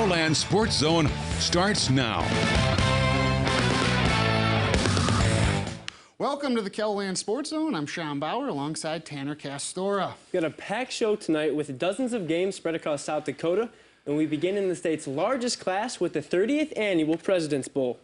KELOLAND Sports Zone starts now. Welcome to the KELOLAND Sports Zone. I'm Sean Bauer alongside Tanner Castora. We've got a packed show tonight with dozens of games spread across South Dakota, and we begin in the state's largest class with the 30th annual President's Bowl.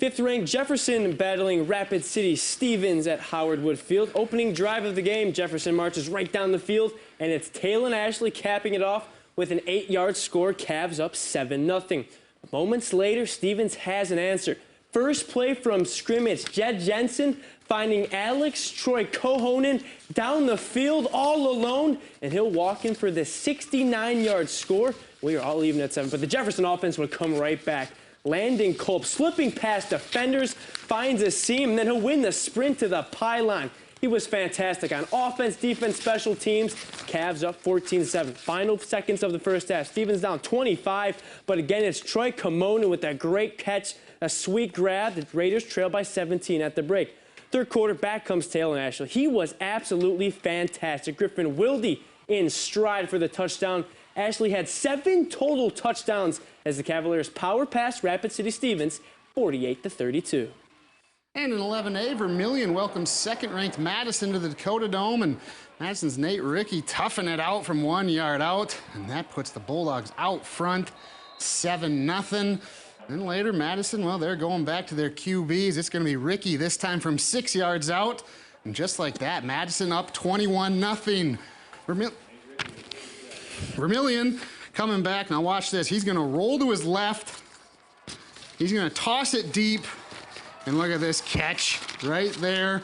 5th-ranked Jefferson battling Rapid City Stevens at Howard Wood Field. Opening drive of the game, Jefferson marches right down the field, and it's Taylor and Ashley capping it off with an 8-yard score. Cavs up 7-0. Moments later, Stevens has an answer. First play from scrimmage, Jed Jensen finding Alex Troy Cohonen down the field all alone, and he'll walk in for the 69-yard score. We are all even at 7, but the Jefferson offense would come right back. Landing Culp, slipping past defenders, finds a seam, and then he'll win the sprint to the pylon. He was fantastic on offense, defense, special teams. Cavs up 14-7. Final seconds of the first half. Stevens down 25, but again, it's Troy Cohonen with that great catch, a sweet grab. The Raiders trail by 17 at the break. Third quarter, back comes Taylor and Ashley. He was absolutely fantastic. Griffin Wilde in stride for the touchdown. Ashley had 7 total touchdowns as the Cavaliers power past Rapid City Stevens 48-32. And in 11A, Vermillion welcomes 2nd-ranked Madison to the Dakota Dome, and Madison's Nate Rickey toughing it out from 1 yard out, and that puts the Bulldogs out front 7-0. Then later, Madison, well, they're going back to their QBs. It's going to be Rickey this time from 6 yards out, and just like that, Madison up 21-0. Vermillion coming back. Now watch this. He's going to roll to his left. He's going to toss it deep. And look at this catch right there.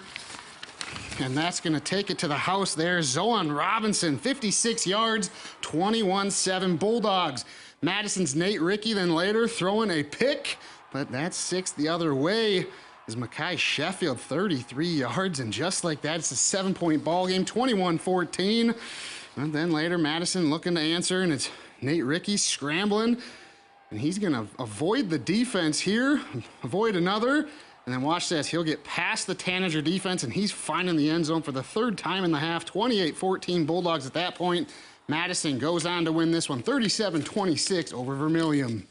And that's going to take it to the house there. Zoan Robinson, 56 yards, 21-7 Bulldogs. Madison's Nate Rickey then later throwing a pick, but that's 6 the other way is Mackay Sheffield, 33 yards. And just like that, it's a 7-point ball game, 21-14. And then later, Madison looking to answer, and it's Nate Rickey scrambling. And he's going to avoid the defense here, avoid another. And then watch this. He'll get past the Tanager defense, and he's finding the end zone for the 3rd time in the half. 28-14 Bulldogs at that point. Madison goes on to win this one, 37-26 over Vermillion.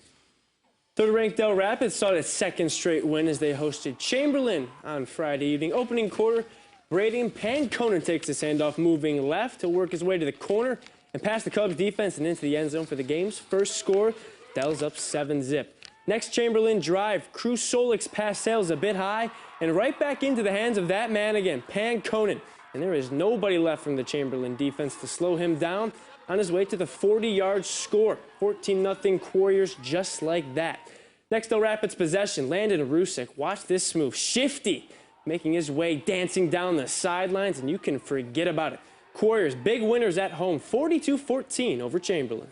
3rd-ranked Dell Rapids saw its 2nd straight win as they hosted Chamberlain on Friday evening. Opening quarter, Braden Panconen takes his handoff, moving left to work his way to the corner and past the Cubs defense and into the end zone for the game's first score. Dell's up 7-0. Next Chamberlain drive, Cruz Solik's pass sails a bit high and right back into the hands of that man again, Panconen. And there is nobody left from the Chamberlain defense to slow him down on his way to the 40-yard score. 14-0 Warriors just like that. Next Del Rapids possession, Landon Rusick. Watch this move, shifty, making his way, dancing down the sidelines, and you can forget about it. Warriors big winners at home, 42-14 over Chamberlain.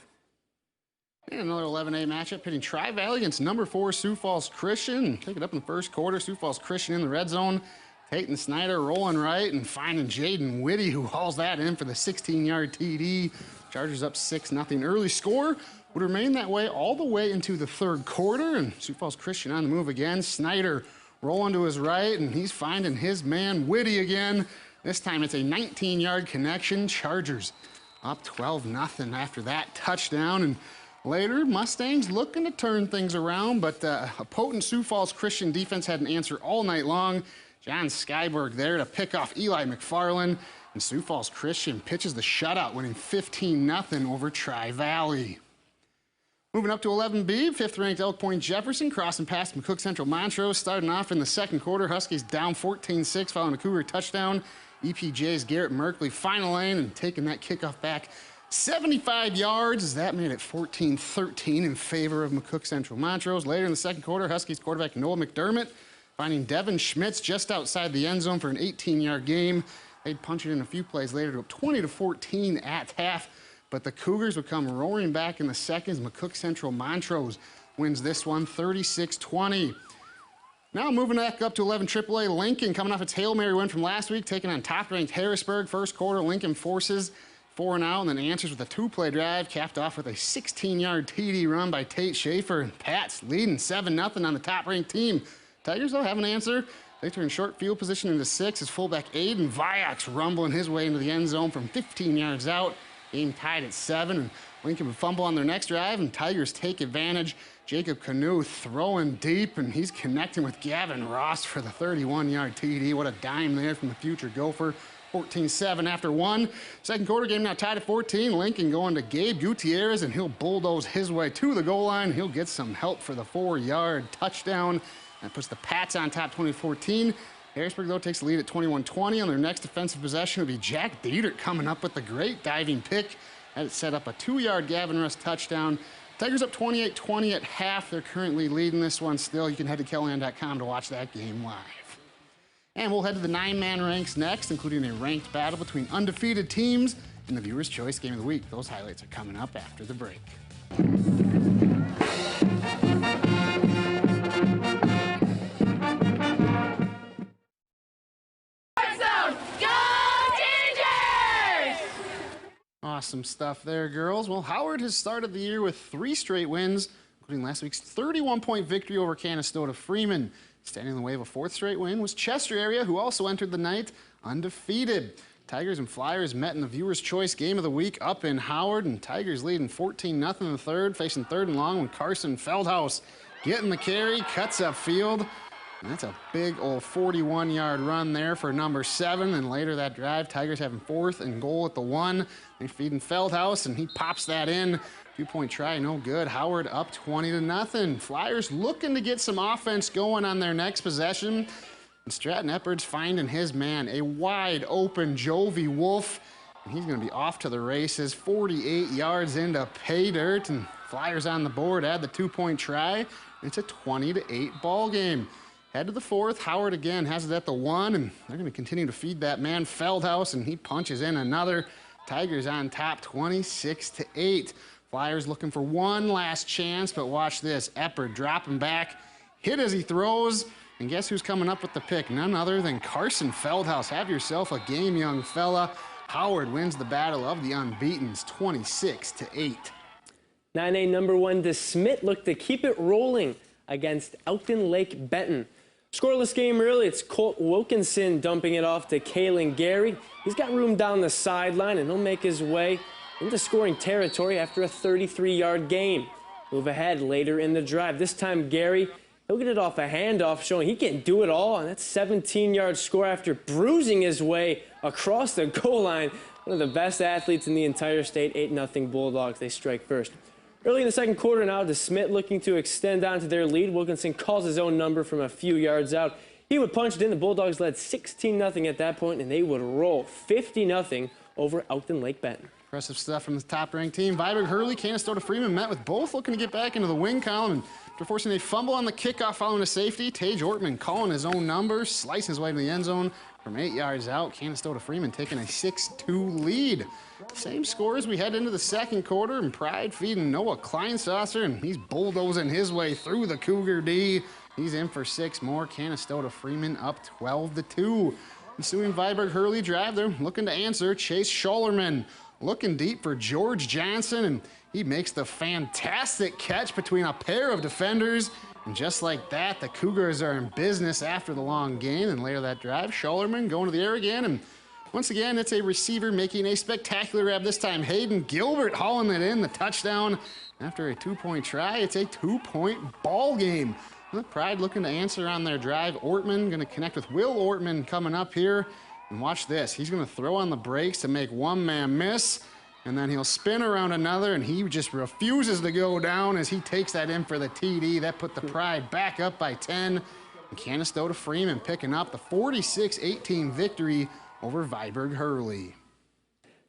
And another 11A matchup pitting Tri-Valley against number 4 Sioux Falls Christian. Pick it up in the first quarter. Sioux Falls Christian in the red zone. Peyton Snyder rolling right and finding Jaden Whitty, who hauls that in for the 16-yard TD. Chargers up 6-0. Early score would remain that way all the way into the 3rd quarter. And Sioux Falls Christian on the move again. Snyder rolling to his right, and he's finding his man Whitty again. This time it's a 19-yard connection. Chargers up 12-0 after that touchdown. And later, Mustangs looking to turn things around, but a potent Sioux Falls Christian defense had an answer all night long. John Skyberg there to pick off Eli McFarland, and Sioux Falls Christian pitches the shutout, winning 15-0 over Tri-Valley. Moving up to 11B, 5th-ranked Elk Point-Jefferson crossing past MCCOOK Central Montrose. Starting off in the 2nd quarter, Huskies down 14-6 following a Cougar touchdown. EPJ's Garrett Merkley final lane and taking that kickoff back 75 yards, as that made it 14-13 in favor of MCCOOK Central Montrose. Later in the 2nd quarter, Huskies quarterback Noah McDermott finding Devin Schmitz just outside the end zone for an 18-yard game. They'd punch it in a few plays later to up 20-14 at half, but the Cougars would come roaring back in the second as MCCOOK Central Montrose wins this one 36-20. Now moving back up to 11 AAA, Lincoln coming off its Hail Mary win from last week, taking on top-ranked Harrisburg. First quarter, Lincoln forces 4 and out, and then answers with a 2-play drive, capped off with a 16-yard TD run by Tate Schaefer. And Pats leading 7-0 on the top-ranked team. Tigers, though, have an answer. They turn short field position into 6 as fullback Aiden Vioxx rumbling his way into the end zone from 15 yards out. Game tied at 7, and Lincoln would fumble on their next drive, and Tigers take advantage. Jacob Canoe throwing deep, and he's connecting with Gavin Ross for the 31-yard TD. What a dime there from the future Gopher. 14-7 after 1. Second quarter game now tied at 14. Lincoln going to Gabe Gutierrez, and he'll bulldoze his way to the goal line. He'll get some help for the 4-yard touchdown. That puts the Pats on top 20-14. Harrisburg, though, takes the lead at 21-20. On their next defensive possession will be Jack Dietert coming up with the great diving pick. That set up a 2-yard Gavin Ross touchdown. Tigers up 28-20 at half. They're currently leading this one still. You can head to KELOLAND.com to watch that game live. And we'll head to the 9-man ranks next, including a ranked battle between undefeated teams in the Viewer's Choice Game of the Week. Those highlights are coming up after the break. Awesome stuff there, girls. Well, Howard has started the year with 3 straight wins, including last week's 31-point victory over Canastota Freeman. Standing in the way of a 4th straight win was Chester area, who also entered the night undefeated. Tigers and Flyers met in the Viewer's Choice Game of the Week up in Howard, and Tigers leading 14-0 in the third, facing 3rd and long when Carson Feldhaus getting the carry, cuts upfield. And that's a big old 41-yard run there for number 7. And later that drive, Tigers having 4th and goal at the 1. They're feeding Feldhaus, and he pops that in. 2-point try, no good. Howard up 20-0. Flyers looking to get some offense going on their next possession. And Stratton Eppard's finding his man, a wide open Jovi Wolf. And he's going to be off to the races, 48 yards into pay dirt. And Flyers on the board, add the 2-point try. It's a 20-8 ball game. Head to the 4th. Howard again has it at the 1, and they're going to continue to feed that man Feldhaus, and he punches in another. Tigers on top 26-8. Flyers looking for one last chance, but watch this. Eppard dropping back, hit as he throws, and guess who's coming up with the pick? None other than Carson Feldhaus. Have yourself a game, young fella. Howard wins the battle of the unbeatens 26-8. 9A number 1 DeSmet looked to keep it rolling against ELKTON-LAKE Benton. Scoreless game early. It's Colt Wilkinson dumping it off to Kalen Gary. He's got room down the sideline, and he'll make his way into scoring territory after a 33-yard gain. Move ahead later in the drive. This time Gary, he'll get it off a handoff, showing he can do it all, and that's a 17-yard score after bruising his way across the goal line. One of the best athletes in the entire state. 8-0 Bulldogs. They strike first. Early in the second quarter now, DeSmet looking to extend onto their lead. Wilkinson calls his own number from a few yards out. He would punch it in. The Bulldogs led 16-0 at that point, and they would roll 50-0 over ELKTON-LAKE Benton. Impressive stuff from the top-ranked team. Viborg Hurley, Canastota Freeman met with both looking to get back into the win column. And after forcing a fumble on the kickoff following a safety, Tage Ortman calling his own number, slicing his way to the end zone from 8 yards out. Canastota Freeman taking a 6-2 lead. Same score as we head into the second quarter, and Pride feeding Noah Kleinsasser, and he's bulldozing his way through the Cougar D. He's in for 6 more. Canastota Freeman up 12-2. Ensuing Viborg Hurley drive, they're looking to answer. Chase Schollerman looking deep for George Johnson, and he makes the fantastic catch between a pair of defenders. And just like that, the Cougars are in business after the long gain. And later that drive, Schollerman going to the air again, and once again, it's a receiver making a spectacular grab. This time, Hayden Gilbert hauling it in, the touchdown. After a 2-point try, it's a 2-point ball game. Pride looking to answer on their drive. Ortman going to connect with Will Ortman coming up here. And watch this. He's going to throw on the brakes to make one man miss. And then he'll spin around another, and he just refuses to go down as he takes that in for the TD. That put the Pride back up by 10. And Canastota Freeman picking up the 46-18 victory over Viborg Hurley.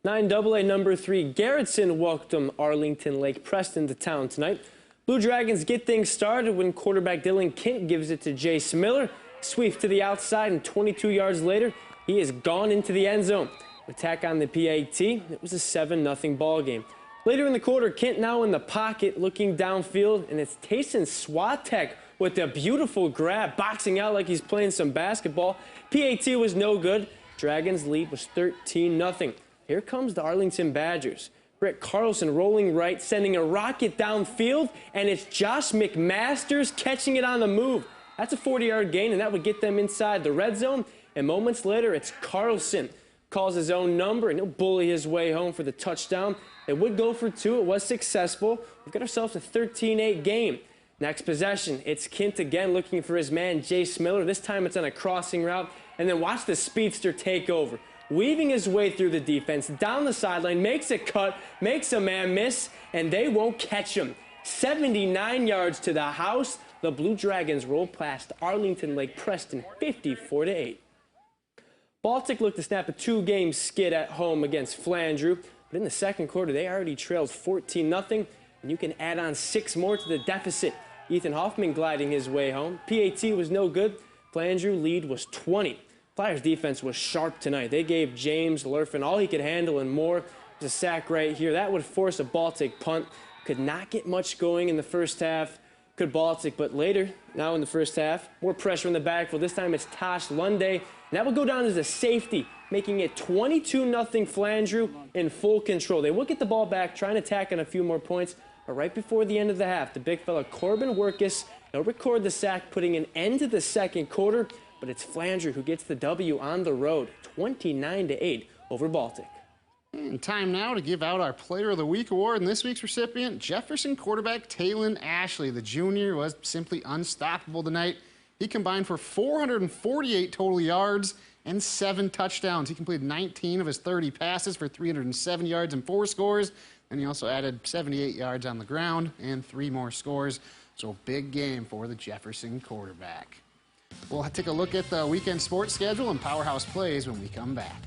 9AA number 3 Garretson welcomed Arlington-Lake Preston to town tonight. Blue Dragons get things started when quarterback Dylan Kint gives it to Jace Miller. Sweep to the outside, and 22 yards later, he is gone into the end zone. Attack on the PAT. It was a 7-0 ball game. Later in the quarter, Kint now in the pocket looking downfield, and it's Tayson Swatek with a beautiful grab, boxing out like he's playing some basketball. PAT was no good. Dragons' lead was 13-0. Here comes the Arlington Badgers. Brett Carlson rolling right, sending a rocket downfield, and it's Josh McMasters catching it on the move. That's a 40-yard gain, and that would get them inside the red zone. And moments later, it's Carlson calls his own number, and he'll bully his way home for the touchdown. They would go for 2. It was successful. We've got ourselves a 13-8 game. Next possession, it's Kint again looking for his man, Jace Miller. This time it's on a crossing route. And then watch the speedster take over. Weaving his way through the defense, down the sideline, makes a cut, makes a man miss, and they won't catch him. 79 yards to the house. The Blue Dragons roll past Arlington-Lake Preston 54-8. Baltic looked to snap a 2-game skid at home against Flandreau. But in the second quarter, they already trailed 14-0. And you can add on 6 more to the deficit. Ethan Hoffman gliding his way home. PAT was no good. Flandreau lead was 20. Flyers defense was sharp tonight. They gave James Lurfin all he could handle and more. There's a sack right here. That would force a Baltic punt. Could not get much going in the first half. Could Baltic, but later, now in the first half, more pressure in the backfield. This time it's Tosh Lunday. And that would go down as a safety, making it 22-0 Flandreau in full control. They will get the ball back, trying to tack on a few more points. But right before the end of the half, the big fella Corbin Workus will record the sack, putting an end to the second quarter. But it's Flandreau who gets the W on the road, 29-8 over Baltic. And time now to give out our Player of the Week award. And this week's recipient, Jefferson quarterback Talon Ashley. The junior was simply unstoppable tonight. He combined for 448 total yards and 7 touchdowns. He completed 19 of his 30 passes for 307 yards and 4 scores. And he also added 78 yards on the ground and 3 more scores. So big game for the Jefferson quarterback. We'll take a look at the weekend sports schedule and Powerhouse plays when we come back.